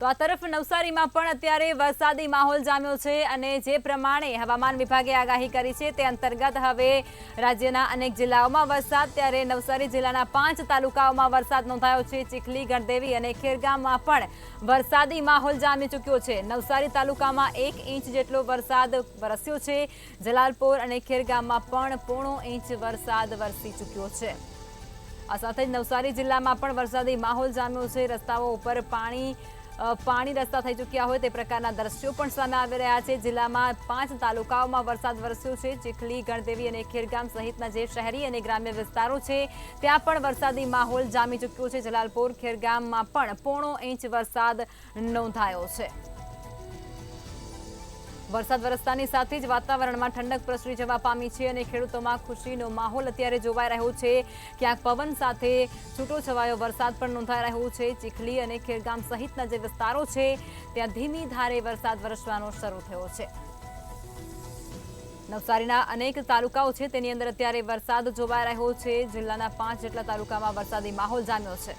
તો આ તરફ નવસારીમાં પણ અત્યારે વરસાદી માહોલ જામ્યો છે અને જે પ્રમાણે હવામાન વિભાગે આગાહી કરી છે તે અંતર્ગત હવે રાજ્યના અનેક જિલ્લાઓમાં વરસાદ, ત્યારે નવસારી જિલ્લાના 5 તાલુકાઓમાં વરસાદ નોંધાયો છે। ચીખલી, ગણદેવી અને ખેરગામમાં પણ વરસાદી માહોલ જામી ચૂક્યો છે। નવસારી તાલુકામાં 1 ઇંચ જેટલો વરસાદ વરસ્યો છે। જલાલપોર અને ખેરગામમાં પણ 1.5 ઇંચ વરસાદ વરસી ચૂક્યો છે। આ સાથે જ નવસારી જિલ્લામાં પણ વરસાદી માહોલ જામ્યો છે। રસ્તાઓ ઉપર પાણી રસ્તા થઈ ચૂક્યા હોય તે પ્રકારના દ્રશ્યો પણ સામે આવી રહ્યા છે। જિલ્લામાં 5 તાલુકાઓમાં વરસાદ વરસ્યો છે। ચીખલી, ગણદેવી અને ખેરગામ સહિતના જે શહેરી અને ગ્રામ્ય વિસ્તારો છે ત્યાં પણ વરસાદી માહોલ જામી ચૂક્યો છે। જલાલપોર, ખેરગામમાં પણ 1.5 ઇંચ વરસાદ નોંધાયો છે। વરસાદ વરસતાની સાથે જ વાતાવરણમાં ઠંડક પ્રસરી જવા પામી છે અને ખેડૂતોમાં ખુશીનો માહોલ અત્યારે જોવાઈ રહ્યો છે। ક્યાંક પવન સાથે છૂટોછવાયો વરસાદ પણ નોંધાઈ રહ્યો છે। ચીખલી અને ખેરગામ સહિતના જે વિસ્તારો છે ત્યાં ધીમી ધારે વરસાદ વરસવાનો શરૂ થયો છે। નવસારીના અનેક તાલુકાઓ છે તેની અંદર અત્યારે વરસાદ જોવાઈ રહ્યો છે। જિલ્લાના 5 જેટલા તાલુકામાં વરસાદી માહોલ જામ્યો છે।